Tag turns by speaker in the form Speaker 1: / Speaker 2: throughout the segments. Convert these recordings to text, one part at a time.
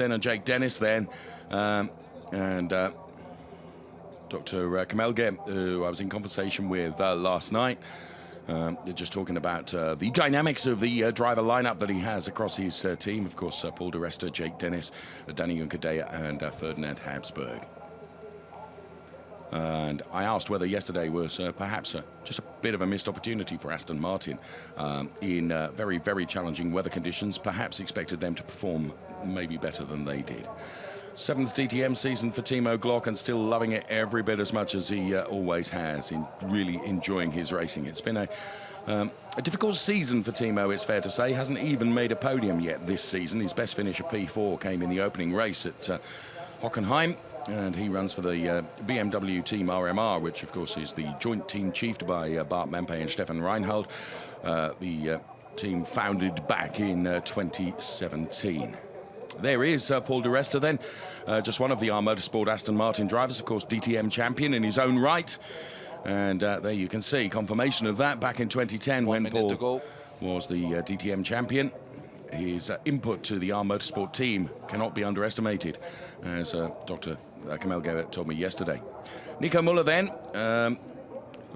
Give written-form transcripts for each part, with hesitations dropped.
Speaker 1: And Jake Dennis then, and Dr. Kamelge, who I was in conversation with last night. Just talking about the dynamics of the driver lineup that he has across his team. Of course, Paul di Resta, Jake Dennis, Danny Juncadella, and Ferdinand Habsburg. And I asked whether yesterday was perhaps just a bit of a missed opportunity for Aston Martin in very, very challenging weather conditions. Perhaps expected them to perform maybe better than they did. 7th DTM season for Timo Glock, and still loving it every bit as much as he always has, in really enjoying his racing. It's been a difficult season for Timo, it's fair to say. Hasn't even made a podium yet this season. His best finish, a P4, came in the opening race at Hockenheim. And he runs for the BMW Team RMR, which, of course, is the joint team chiefed by Bart Mempe and Stefan Reinhold, the team founded back in 2017. There is Paul di Resta then, just one of the R Motorsport Aston Martin drivers, of course, DTM champion in his own right. And there you can see confirmation of that back in 2010 when Paul was the DTM champion. His input to the R Motorsport team cannot be underestimated, as Dr. Kamelge told me yesterday. Nico Müller then, a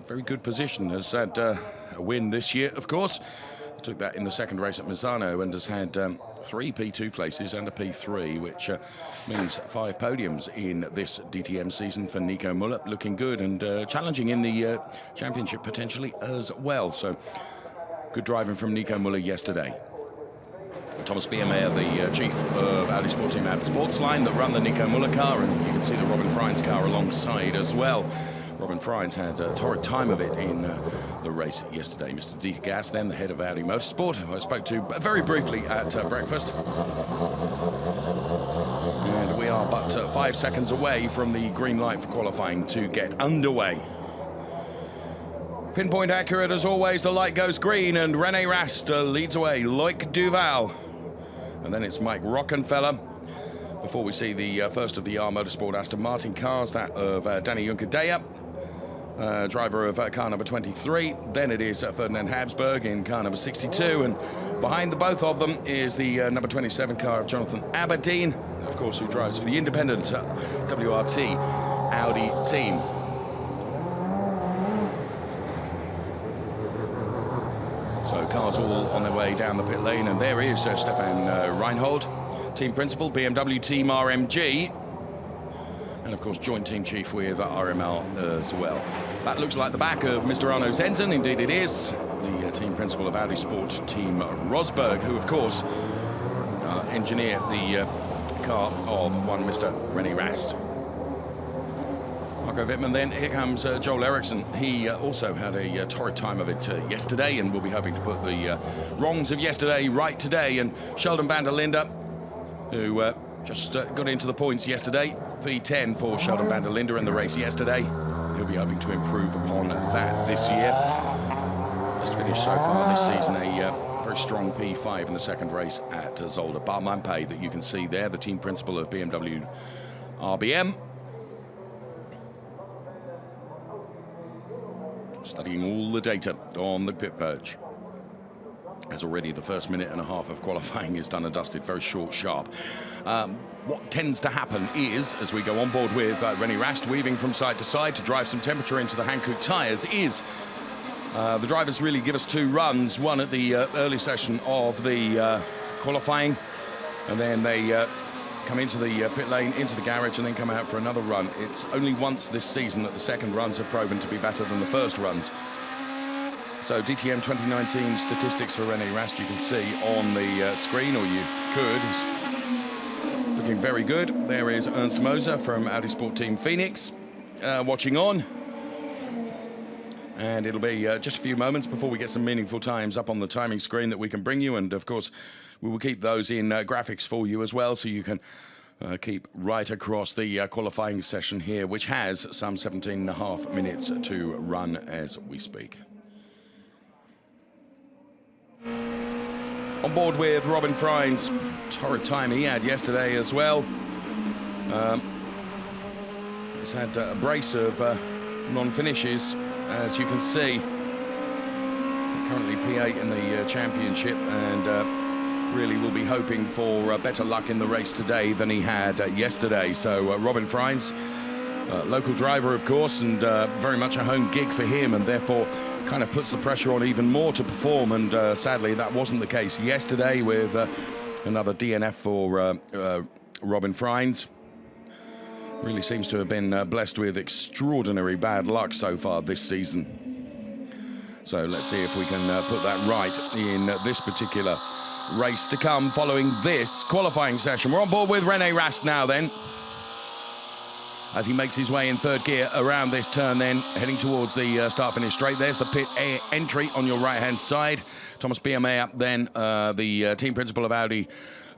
Speaker 1: very good position, has had a win this year, of course. Took that in the second race at Misano and has had 3 P2 places and a P3, which means 5 podiums in this DTM season for Nico Müller. Looking good and challenging in the championship potentially as well. So good driving from Nico Müller yesterday. Thomas Biermeier, the chief of Audi Sport Team Ad Sportsline, that run the Nico Müller car, and you can see the Robin Freins car alongside as well. Robin Freins had a torrid time of it in the race yesterday. Mr. Dieter Gas, then the head of Audi Motorsport, who I spoke to very briefly at breakfast. And we are but 5 seconds away from the green light for qualifying to get underway. Pinpoint accurate as always, the light goes green and René Rast leads away. Loic Duval. And then it's Mike Rockenfeller. Before we see the first of the R Motorsport Aston Martin cars, that of Danny Juncadella, driver of car number 23. Then it is Ferdinand Habsburg in car number 62. And behind the both of them is the number 27 car of Jonathan Aberdeen, of course, who drives for the independent WRT Audi team. So cars all on their way down the pit lane, and there is Stefan Reinhold, team principal, BMW Team RMG, and of course joint team chief with RML as well. That looks like the back of Mr. Arno Zenzen, indeed it is, the team principal of Audi Sport Team Rosberg, who of course engineered the car of one Mr. René Rast. Marco Wittmann then, here comes Joel Eriksson. He also had a torrid time of it yesterday, and we'll be hoping to put the wrongs of yesterday right today. And Sheldon van der Linde, who just got into the points yesterday, P10 for Sheldon van der Linde in the race yesterday. He'll be hoping to improve upon that this year. Just finished so far this season a very strong P5 in the second race at Zolder. Bart Mempe, that you can see there, the team principal of BMW RBM. Studying all the data on the pit purge. As already the first minute and a half of qualifying is done and dusted, very short, sharp. What tends to happen is, as we go on board with René Rast weaving from side to side to drive some temperature into the Hankook tyres, is the drivers really give us 2 runs, one at the early session of the qualifying, and then they come into the pit lane, into the garage, and then come out for another run. It's only once this season that the second runs have proven to be better than the first runs. So DTM 2019 statistics for René Rast you can see on the screen, or you could. It's looking very good. There is Ernst Moser from Audi Sport Team Phoenix watching on. And it'll be just a few moments before we get some meaningful times up on the timing screen that we can bring you. And of course, we will keep those in graphics for you as well, so you can keep right across the qualifying session here, which has some 17.5 minutes to run as we speak. On board with Robin Freins, torrid time he had yesterday as well. He's had a brace of non-finishes, as you can see. Currently P8 in the championship, and really will be hoping for better luck in the race today than he had yesterday. So Robin Freins, local driver, of course, and very much a home gig for him, and therefore kind of puts the pressure on even more to perform. And sadly, that wasn't the case yesterday with another DNF for Robin Freins. Really seems to have been blessed with extraordinary bad luck so far this season. So let's see if we can put that right in this particular race to come following this qualifying session. We're on board with René Rast now then, as he makes his way in third gear around this turn then, heading towards the start-finish straight. There's the pit entry on your right-hand side. Thomas BMA up then, the team principal of Audi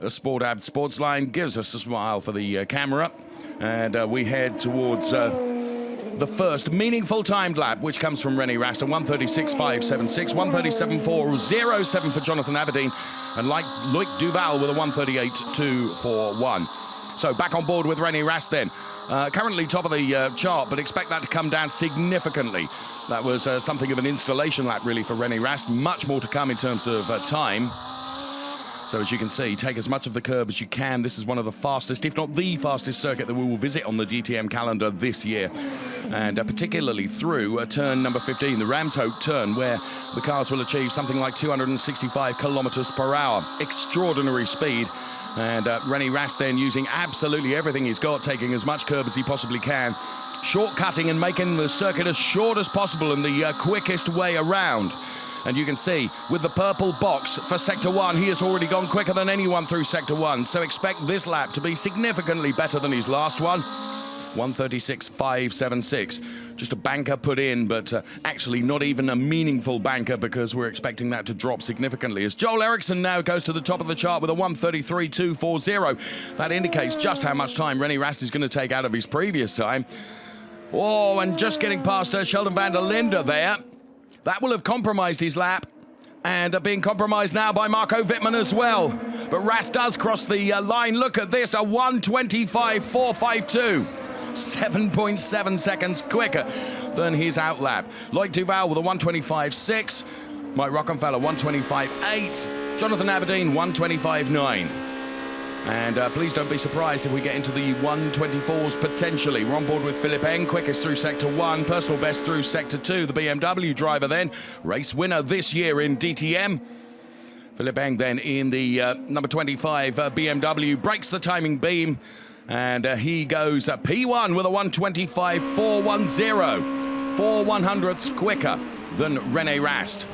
Speaker 1: Sport Ab Sportsline, gives us a smile for the camera. And we head towards the first meaningful timed lap, which comes from René Rast, 1:36.576, 1:37.407 for Jonathan Aberdeen, and Loic Duval with a 1:38.241. So back on board with René Rast then. Currently top of the chart, but expect that to come down significantly. That was something of an installation lap, really, for René Rast. Much more to come in terms of time. So as you can see, take as much of the curb as you can. This is one of the fastest, if not the fastest circuit that we will visit on the DTM calendar this year. And particularly through turn number 15, the Ramshoek turn, where the cars will achieve something like 265 kilometers per hour. Extraordinary speed. And René Rast then using absolutely everything he's got, taking as much curb as he possibly can, shortcutting and making the circuit as short as possible and the quickest way around. And you can see with the purple box for Sector 1, he has already gone quicker than anyone through Sector 1. So expect this lap to be significantly better than his last one. 1:36.576. Just a banker put in, but actually not even a meaningful banker, because we're expecting that to drop significantly. As Joel Eriksson now goes to the top of the chart with a 1:33.240. That indicates just how much time René Rast is going to take out of his previous time. Oh, and just getting past Sheldon van der Linde there. That will have compromised his lap, and being compromised now by Marco Wittmann as well. But Rast does cross the line. Look at this, a 1:25.452. 7.7 seconds quicker than his outlap. Loic Duval with a 1:25.6. Mike Rockenfeller 1:25.8. Jonathan Aberdeen 1:25.9. And please don't be surprised if we get into the 1:24s potentially. We're on board with Philipp Eng, quickest through Sector 1, personal best through Sector 2. The BMW driver then, race winner this year in DTM. Philipp Eng then in the number 25 BMW, breaks the timing beam, and he goes P1 with a 1:25.410, 4/100ths quicker than René Rast.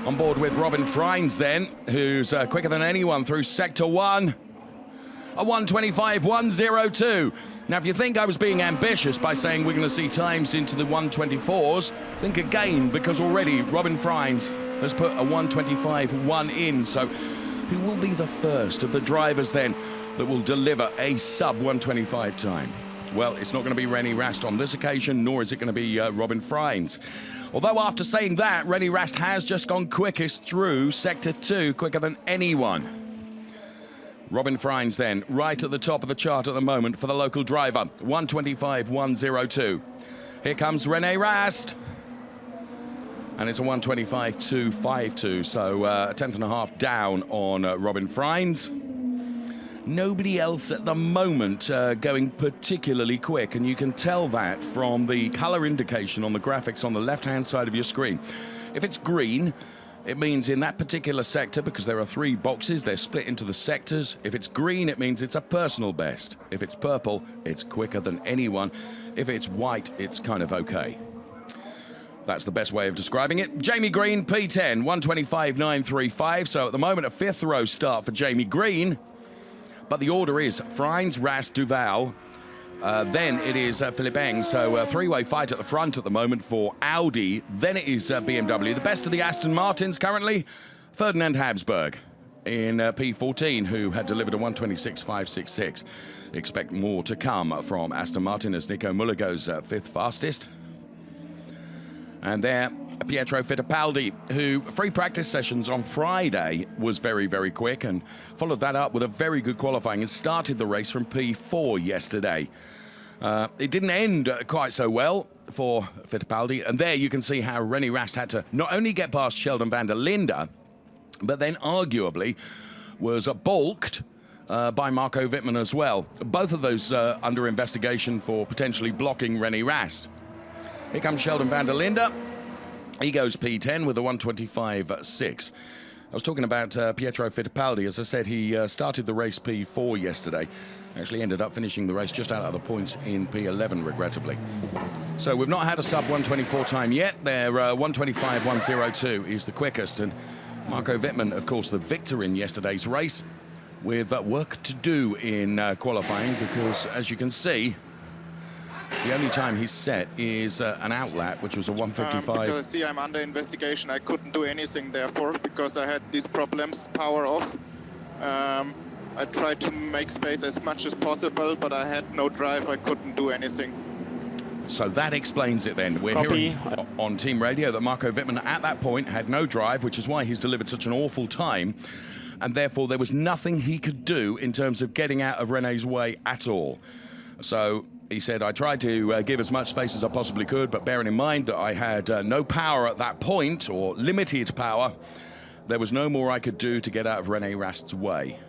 Speaker 1: On board with Robin Freins then, who's quicker than anyone through Sector 1. A 1:25.102. Now, if you think I was being ambitious by saying we're going to see times into the 1:24s, think again, because already Robin Freins has put a 1:25.1 in. So who will be the first of the drivers then that will deliver a sub-1:25 time? Well, it's not going to be René Rast on this occasion, nor is it going to be Robin Freins. Although after saying that, René Rast has just gone quickest through Sector 2, quicker than anyone. Robin Freins then, right at the top of the chart at the moment for the local driver, 1:25.102. Here comes René Rast. And it's a 1:25.252, so a tenth and a half down on Robin Freins. Nobody else at the moment going particularly quick, and you can tell that from the color indication on the graphics on the left-hand side of your screen. If it's green, it means in that particular sector, because there are 3 boxes, they're split into the sectors. If it's green, it means it's a personal best. If it's purple, it's quicker than anyone. If it's white, it's kind of okay. That's the best way of describing it. Jamie Green, P10, 1:25.935. So at the moment, a 5th row start for Jamie Green. But the order is Freins, Rast, Duval. Then it is Philipp Eng. So a 3-way fight at the front at the moment for Audi. Then it is BMW. The best of the Aston Martins currently, Ferdinand Habsburg in P14, who had delivered a 1:26.566. Expect more to come from Aston Martin as Nico Müller goes 5th fastest. And there, Pietro Fittipaldi, who free practice sessions on Friday was very, very quick, and followed that up with a very good qualifying and started the race from P4 yesterday. It didn't end quite so well for Fittipaldi, and there you can see how René Rast had to not only get past Sheldon van der Linde, but then arguably was balked by Marco Wittmann as well. Both of those under investigation for potentially blocking René Rast. Here comes Sheldon van der Linde. He goes P10 with a 1:25.6. I was talking about Pietro Fittipaldi. As I said, he started the race P4 yesterday. Actually ended up finishing the race just out of the points in P11, regrettably. So we've not had a sub 1:24 time yet. Their 1:25.102 is the quickest. And Marco Wittmann, of course, the victor in yesterday's race, with work to do in qualifying, because as you can see, the only time he's set is an outlap, which was a 1:55.
Speaker 2: Because see, I'm under investigation. I couldn't do anything therefore because I had these problems, power off. I tried to make space as much as possible, but I had no drive. I couldn't do anything.
Speaker 1: So that explains it then. We're hearing on team radio that Marco Wittmann at that point had no drive, which is why he's delivered such an awful time. And therefore there was nothing he could do in terms of getting out of René's way at all. So he said, I tried to give as much space as I possibly could, but bearing in mind that I had no power at that point, or limited power, there was no more I could do to get out of René Rast's way.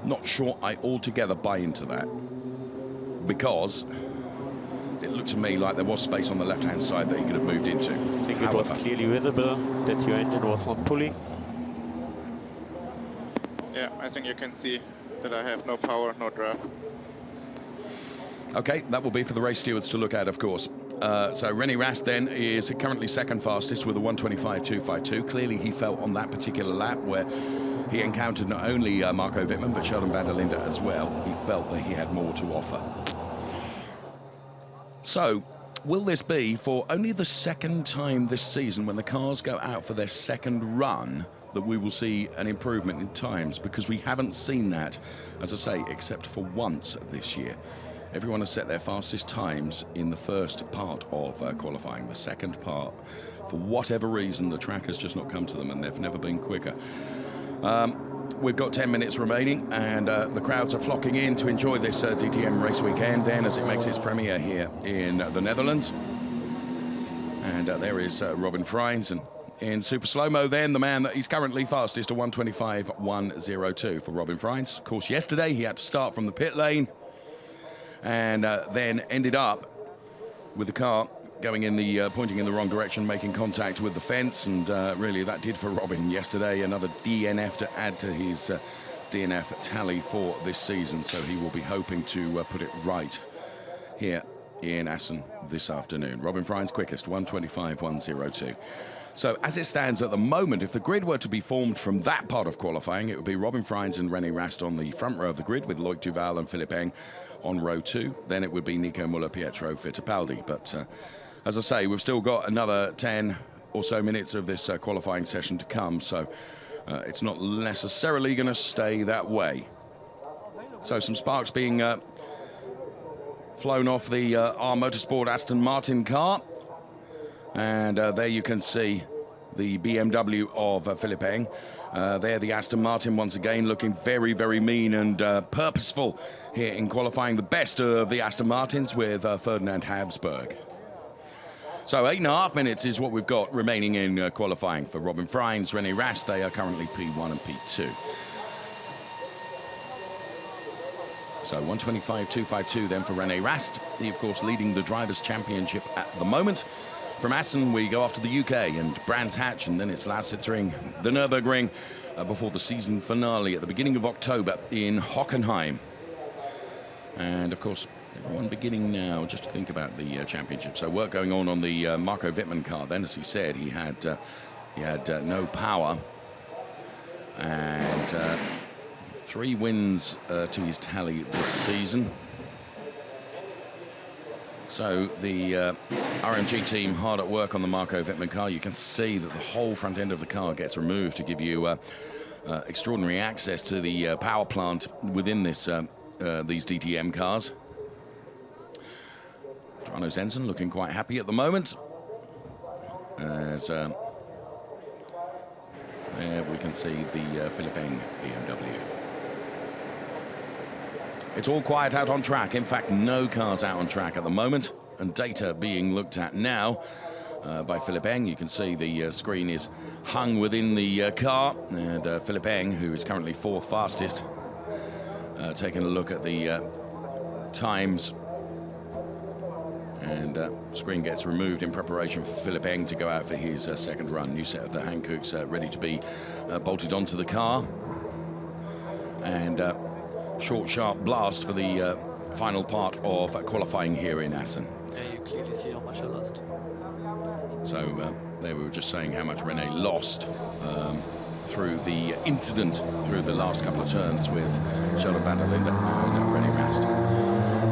Speaker 1: Not sure I altogether buy into that, because it looked to me like there was space on the left-hand side that he could have moved into.
Speaker 3: I think it was clearly visible that your engine was not pulling.
Speaker 2: Yeah, I think you can see that I have no power, no drive.
Speaker 1: Okay, that will be for the race stewards to look at, of course. So René Rast then is currently second fastest with a 1:25.252. Clearly he felt on that particular lap where he encountered not only Marco Wittmann but Sheldon van der Linde as well. He felt that he had more to offer. So, will this be for only the second time this season, when the cars go out for their second run, that we will see an improvement in times? Because we haven't seen that, as I say, except for once this year. Everyone has set their fastest times in the first part of qualifying. The second part, for whatever reason, the track has just not come to them and they've never been quicker. We've got 10 minutes remaining, and the crowds are flocking in to enjoy this DTM race weekend then, as it makes its premiere here in the Netherlands. And there is Robin Freins, and in super slow-mo then, the man that he's currently fastest, a 1:25.102 for Robin Freins. Of course, yesterday he had to start from the pit lane, and then ended up with the car going in the pointing in the wrong direction, making contact with the fence, and really that did for Robin yesterday. Another DNF to add to his DNF tally for this season, so he will be hoping to put it right here in Assen this afternoon. Robin Freins quickest, 1:25.102. So as it stands at the moment, if the grid were to be formed from that part of qualifying, it would be Robin Freins and René Rast on the front row of the grid, with Loic Duval and Philippe Eng on row 2. Then it would be Nico Müller, Pietro Fittipaldi. But as I say, we've still got another 10 or so minutes of this qualifying session to come, so it's not necessarily going to stay that way. So some sparks being flown off the R Motorsport Aston Martin car. And there you can see the BMW of Philippe Eng. There the Aston Martin once again looking very, very mean and purposeful here in qualifying. The best of the Aston Martins with Ferdinand Habsburg. So 8.5 minutes is what we've got remaining in qualifying for Robin Freins, René Rast. They are currently P1 and P2. So 1:25.252 then for René Rast. He, of course, leading the Drivers' Championship at the moment. From Assen, we go off to the UK and Brands Hatch, and then it's Lausitzring, the Nürburgring, before the season finale at the beginning of October in Hockenheim. And, of course, everyone beginning now just to think about the championship. So work going on the Marco Wittmann car. Then, as he said, he had no power. And 3 wins to his tally this season. So the RMG team hard at work on the Marco Wittmann car. You can see that the whole front end of the car gets removed to give you extraordinary access to the power plant within this these DTM cars. Drano Zensen looking quite happy at the moment. As there we can see the Philippe Eng BMW. It's all quiet out on track. In fact, no cars out on track at the moment, and data being looked at now. by Philipp Eng. You can see the screen is hung within the car, and Philipp Eng, who is currently 4th fastest, taking a look at the times. And screen gets removed in preparation for Philipp Eng to go out for his second run. New set of the Hankooks ready to be bolted onto the car. And short, sharp blast for the final part of qualifying here in Assen.
Speaker 3: Yeah, you clearly see how much I lost.
Speaker 1: So there we were just saying how much René lost through the incident, through the last couple of turns with Sheldon van der Linde and René Rast.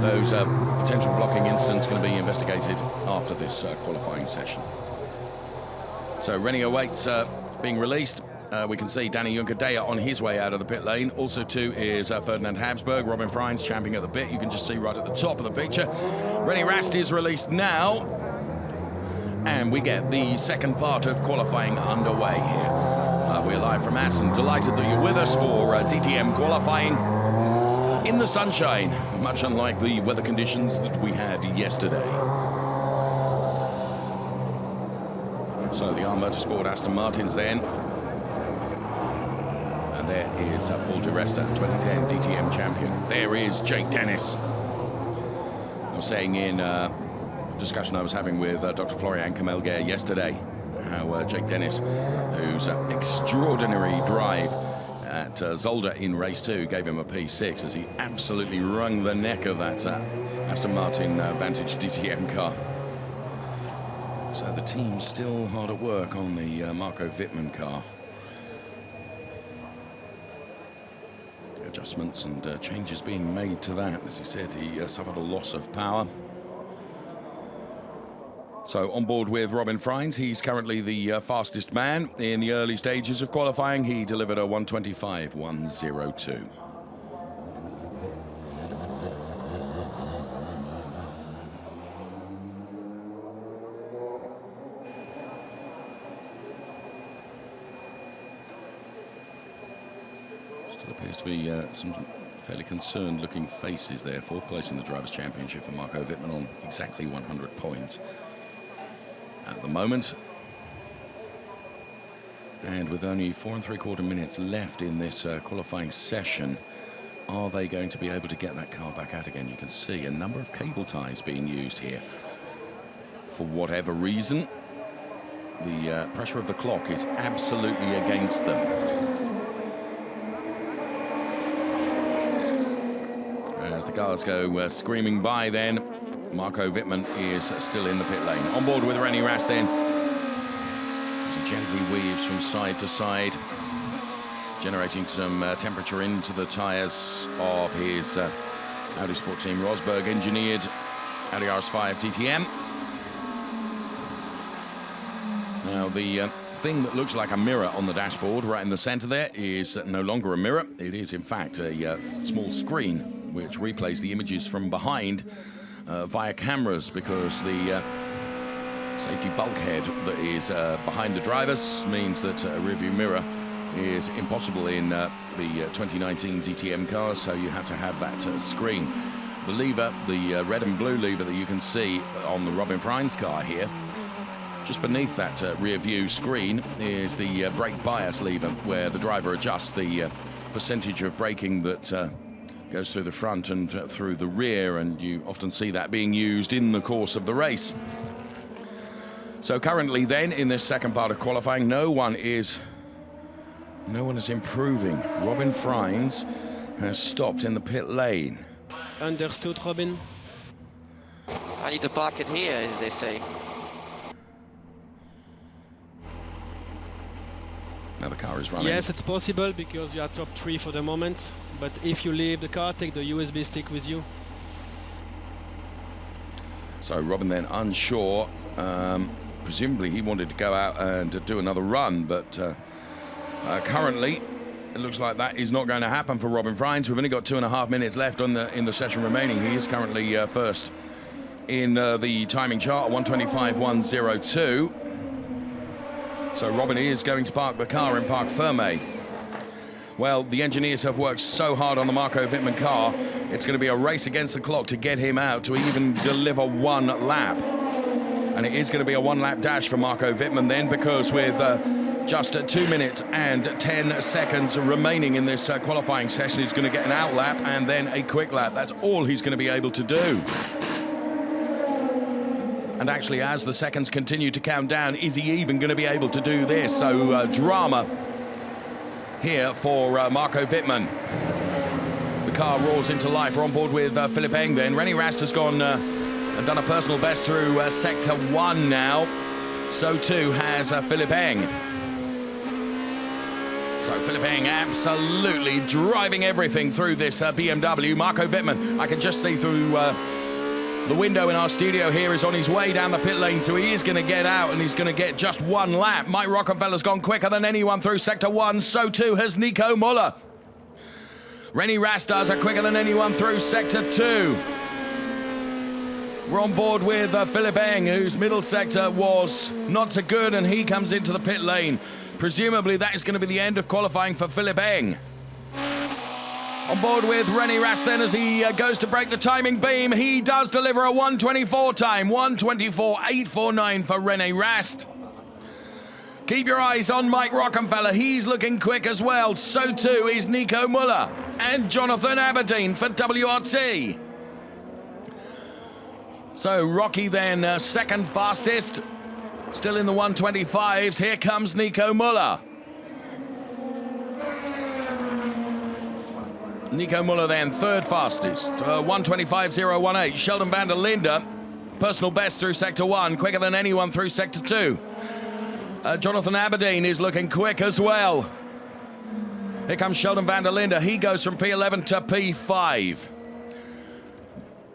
Speaker 1: Those potential blocking incidents going to be investigated after this qualifying session. So René awaits being released. We can see Danny Juncker-Deyer on his way out of the pit lane. Also too is Ferdinand Habsburg, Robin Freins champing at the bit. You can just see right at the top of the picture. René Rast is released now. And we get the second part of qualifying underway here. We're live from Assen. Delighted that you're with us for DTM qualifying in the sunshine, much unlike the weather conditions that we had yesterday. So the R Motorsport Aston Martins then. And there is Paul di Resta, 2010 DTM champion. There is Jake Dennis. I was saying in a discussion I was having with Dr. Florian Kamelger yesterday, how Jake Dennis, whose extraordinary drive at Zolder in race 2 gave him a P6 as he absolutely wrung the neck of that Aston Martin Vantage DTM car. So the team's still hard at work on the Marco Wittmann car. Adjustments and changes being made to that. As he said, he suffered a loss of power. So on board with Robin Freins, he's currently the fastest man. In the early stages of qualifying, he delivered a 1:25.102. Still appears to be some fairly concerned looking faces there. 4th place in the Drivers' Championship for Marco Wittmann on exactly 100 points. At the moment, and with only 4 3/4 minutes left in this qualifying session, are they going to be able to get that car back out again? You can see a number of cable ties being used here. For whatever reason, the pressure of the clock is absolutely against them. As the cars go screaming by then, Marco Wittmann is still in the pit lane. On board with René Rast then, as he gently weaves from side to side, generating some temperature into the tyres of his Audi Sport Team Rosberg engineered Audi RS5 DTM. Now the thing that looks like a mirror on the dashboard right in the center there is no longer a mirror. It is in fact a small screen which replays the images from behind via cameras, because the safety bulkhead that is behind the drivers means that a rearview mirror is impossible in the 2019 DTM cars, so you have to have that screen. The lever, the red and blue lever that you can see on the Robin Freins car here, just beneath that rear view screen is the brake bias lever, where the driver adjusts the percentage of braking that goes through the front and through the rear, and you often see that being used in the course of the race. So currently then, in this second part of qualifying, no one is improving. Robin Freins has stopped in the pit lane.
Speaker 4: Understood, Robin.
Speaker 5: I need to park it here, as they say.
Speaker 1: Now the car is running.
Speaker 4: Yes, it's possible because you are top 3 for the moment. But if you leave the car, take the USB stick with you.
Speaker 1: So Robin then unsure. Presumably he wanted to go out and do another run, but currently it looks like that is not going to happen for Robin Freins. We've only got 2.5 minutes left in the session remaining. He is currently first in the timing chart, 1:25.102. So Robin is going to park the car in Parc Fermé. Well, the engineers have worked so hard on the Marco Wittmann car, it's going to be a race against the clock to get him out to even deliver one lap. And it is going to be a one-lap dash for Marco Wittmann then, because with just 2 minutes and 10 seconds remaining in this qualifying session, he's going to get an out lap and then a quick lap. That's all he's going to be able to do. And actually, as the seconds continue to count down, is he even going to be able to do this? So drama here for Marco Wittmann. The car roars into life. We're on board with Philipp Eng then. René Rast has gone and done a personal best through Sector 1 now. So too has Philipp Eng. So Philipp Eng absolutely driving everything through this BMW. Marco Wittmann, I can just see through the window in our studio here, is on his way down the pit lane, so he is going to get out and he's going to get just one lap. Mike Rockenfeller's gone quicker than anyone through Sector 1, so too has Nico Müller. René Rast does quicker than anyone through Sector 2. We're on board with Philipp Eng, whose middle sector was not so good, and he comes into the pit lane. Presumably that is going to be the end of qualifying for Philipp Eng. On board with René Rast then as he goes to break the timing beam. He does deliver a 1:24 time, 1:24.849 for René Rast. Keep your eyes on Mike Rockenfeller. He's looking quick as well. So too is Nico Müller and Jonathan Aberdeen for WRT. So Rocky then second fastest, still in the 1:25s. Here comes Nico Müller. Nico Müller then third fastest, 1:25.018. Sheldon van der Linde, personal best through Sector 1, quicker than anyone through Sector 2. Jonathan Aberdeen is looking quick as well. Here comes Sheldon van der Linde. He goes from P11 to P5.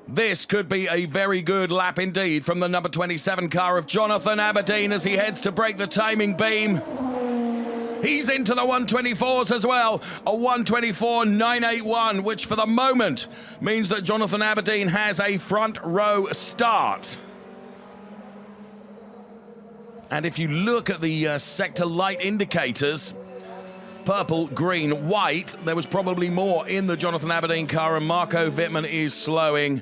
Speaker 1: This could be a very good lap indeed from the number 27 car of Jonathan Aberdeen as he heads to break the timing beam. He's into the 1:24s as well, a 1:24.981, which for the moment means that Jonathan Aberdeen has a front row start. And if you look at the sector light indicators, purple, green, white, there was probably more in the Jonathan Aberdeen car, and Marco Wittmann is slowing.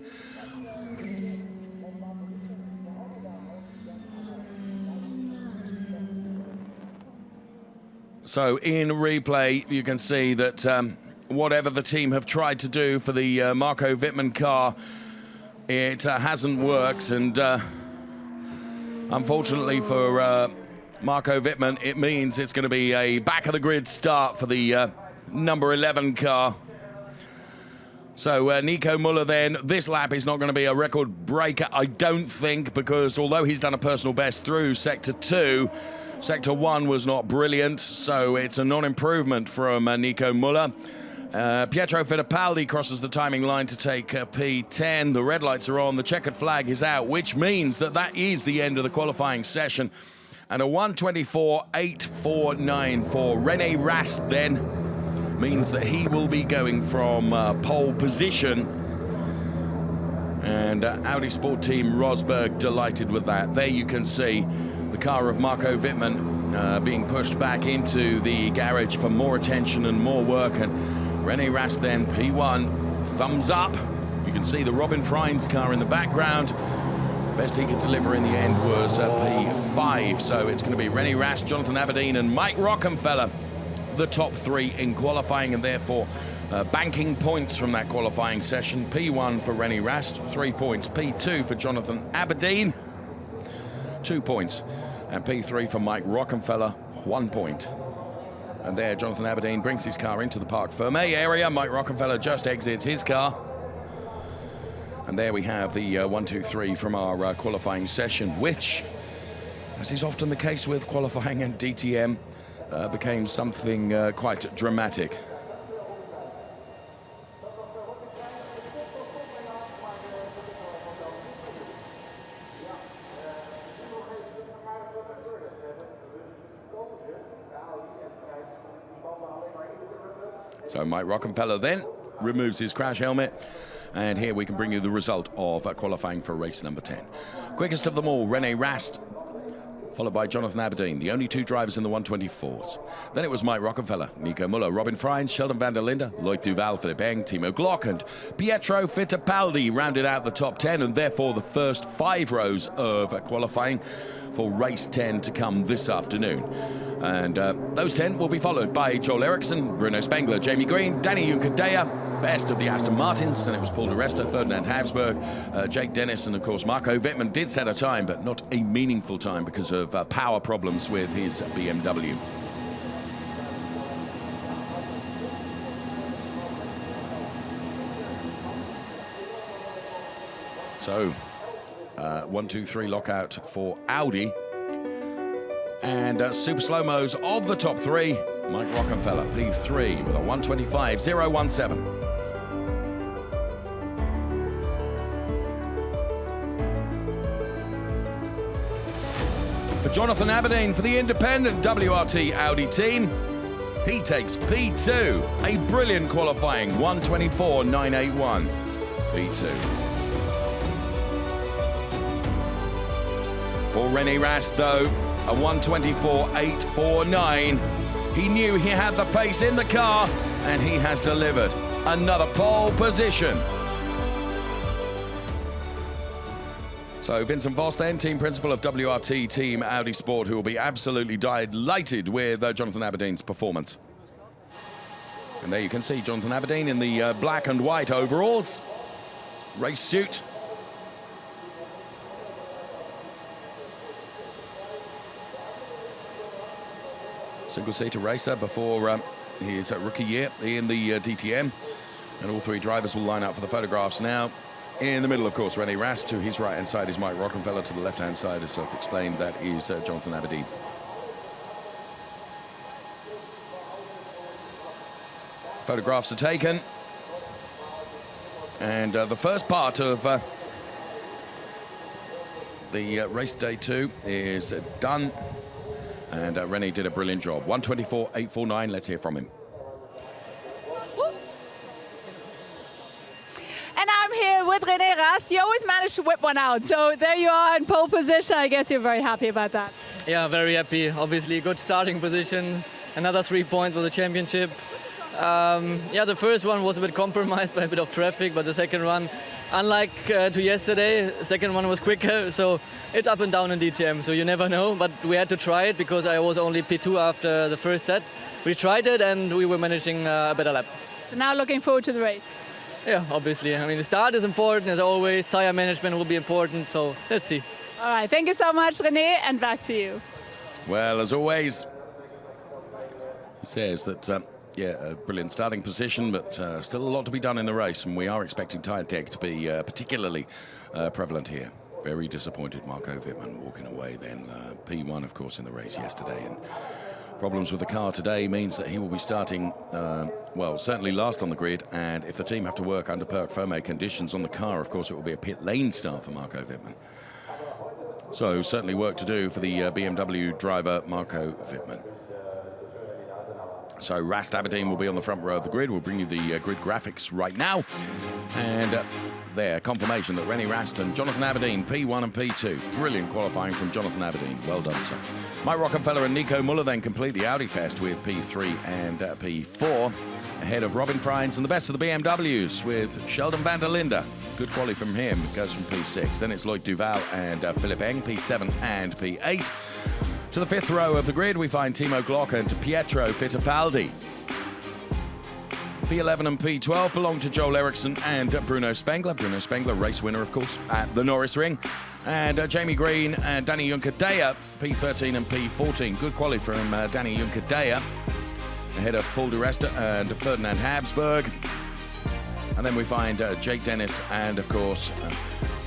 Speaker 1: So in replay, you can see that whatever the team have tried to do for the Marco Wittmann car, it hasn't worked, and unfortunately for Marco Wittmann, it means it's going to be a back-of-the-grid start for the number 11 car. So Nico Müller then, this lap is not going to be a record breaker, I don't think, because although he's done a personal best through Sector 2, Sector 1 was not brilliant, so it's a non-improvement from Nico Müller. Pietro Fittipaldi crosses the timing line to take P10. The red lights are on, the checkered flag is out, which means that that is the end of the qualifying session. And a 1:24.849 for René Rast then means that he will be going from pole position. And Audi Sport Team Rosberg delighted with that. There you can see the car of Marco Wittmann being pushed back into the garage for more attention and more work. And René Rast then P1, thumbs up. You can see the Robin Freins car in the background. Best he could deliver in the end was P5. So it's going to be René Rast, Jonathan Aberdeen and Mike Rockenfeller, the top three in qualifying, and therefore banking points from that qualifying session. P1 for René Rast, 3 points. P2 for Jonathan Aberdeen, 2 points. And P3 for Mike Rockenfeller, 1 point. And there, Jonathan Aberdeen brings his car into the Parc Fermé area. Mike Rockenfeller just exits his car. And there we have the 1, 2, 3 from our qualifying session, which, as is often the case with qualifying and DTM, became something quite dramatic. So Mike Rockenfeller then removes his crash helmet. And here we can bring you the result of qualifying for race number 10. Quickest of them all, René Rast, followed by Jonathan Aberdeen, the only 2 drivers in the 124s. Then it was Mike Rockefeller, Nico Muller, Robin Freins, Sheldon van der Linde, Loïc Duval, Philippe Eng, Timo Glock and Pietro Fittipaldi rounded out the top 10, and therefore the first 5 rows of qualifying for race 10 to come this afternoon. And those 10 will be followed by Joel Eriksson, Bruno Spengler, Jamie Green, Danny Juncadella, best of the Aston Martins, and it was Paul di Resta, Ferdinand Habsburg, Jake Dennis, and of course Marco Wittmann did set a time, but not a meaningful time because of power problems with his BMW. So, 1, 2, 3 lockout for Audi. And super slow-mos of the top 3, Mike Rockefeller, P3 with a 125.017. For Jonathan Aberdeen for the independent WRT Audi team, he takes P2, a brilliant qualifying 124.981. P2. For René Rast, though, a 124.849. He knew he had the pace in the car, and he has delivered another pole position. So Vincent Voss then, team principal of WRT Team Audi Sport, who will be absolutely delighted with Jonathan Aberdeen's performance. And there you can see Jonathan Aberdeen in the black and white overalls, race suit. Single-seater racer before his rookie year in the DTM. And all 3 drivers will line up for the photographs now. In the middle, of course, René Rast. To his right-hand side is Mike Rockefeller. To the left-hand side, as I've explained, that is Jonathan Aberdeen. Photographs are taken. And the first part of the race day 2 is done. And René did a brilliant job. 124.849. Let's hear from him.
Speaker 6: And I'm here with René Rast. You always manage to whip one out. So there you are in pole position. I guess you're very happy about that.
Speaker 7: Yeah, very happy. Obviously, good starting position. Another 3 points for the championship. Yeah, the first one was a bit compromised by a bit of traffic, but the second one, unlike to yesterday, the second one was quicker. So it's up and down in DTM, so you never know. But we had to try it because I was only P2 after the first set. We tried it and we were managing a better lap.
Speaker 6: So now looking forward to the race.
Speaker 7: Yeah, obviously. I mean, the start is important as always. Tire management will be important. So let's see.
Speaker 6: All right, thank you so much, René, and back to you.
Speaker 1: Well, as always, he says that, yeah, a brilliant starting position, but still a lot to be done in the race, and we are expecting tyre tech to be particularly prevalent here. Very disappointed, Marco Wittmann walking away then. P1, of course, in the race yesterday, and problems with the car today means that he will be starting, well, certainly last on the grid, and if the team have to work under Perc Ferme conditions on the car, of course, it will be a pit lane start for Marco Wittmann. So certainly work to do for the BMW driver, Marco Wittmann. So Rast Aberdeen will be on the front row of the grid. We'll bring you the grid graphics right now. And there, confirmation that René Rast and Jonathan Aberdeen, P1 and P2. Brilliant qualifying from Jonathan Aberdeen. Well done, sir. Mike Rockefeller and Nico Muller then complete the Audi Fest with P3 and P4. Ahead of Robin Freins and the best of the BMWs with Sheldon van der Linde. Good quality from him. Goes from P6. Then it's Loïc Duval and Philippe Eng, P7 and P8. To the 5th row of the grid, we find Timo Glock and Pietro Fittipaldi. P11 and P12 belong to Joel Eriksson and Bruno Spengler. Bruno Spengler, race winner, of course, at the Norris Ring. And Jamie Green and Danny Juncadella, P13 and P14. Good quality from Danny Juncadella. Ahead of Paul di Resta and Ferdinand Habsburg. And then we find Jake Dennis and, of course,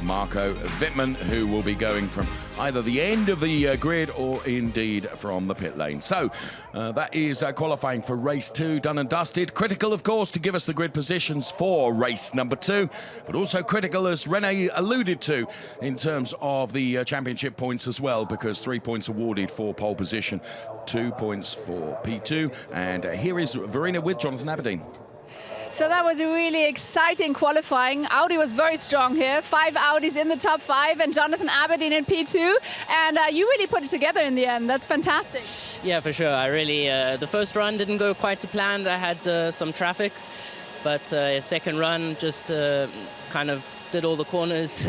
Speaker 1: Marco Wittmann, who will be going from either the end of the grid or indeed from the pit lane. So that is qualifying for race 2 done and dusted. Critical, of course, to give us the grid positions for race number 2, but also critical, as René alluded to, in terms of the championship points as well, because 3 points awarded for pole position, 2 points for P2. And here is Verena with Jonathan Aberdeen.
Speaker 6: So that was a really exciting qualifying. Audi was very strong here. 5 Audis in the top 5 and Jonathan Aberdeen in P2. And you really put it together in the end. That's fantastic.
Speaker 8: Yeah, for sure. I really, the first run didn't go quite to plan. I had some traffic, but second run just kind of did all the corners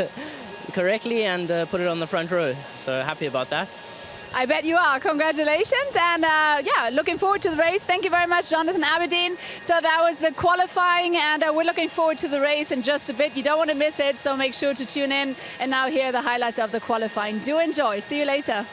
Speaker 8: correctly and put it on the front row. So happy about that.
Speaker 6: I bet you are. Congratulations. And yeah, looking forward to the race. Thank you very much, Jonathan Aberdeen. So that was the qualifying, and we're looking forward to the race in just a bit. You don't want to miss it, so make sure to tune in and now hear the highlights of the qualifying. Do enjoy. See you later.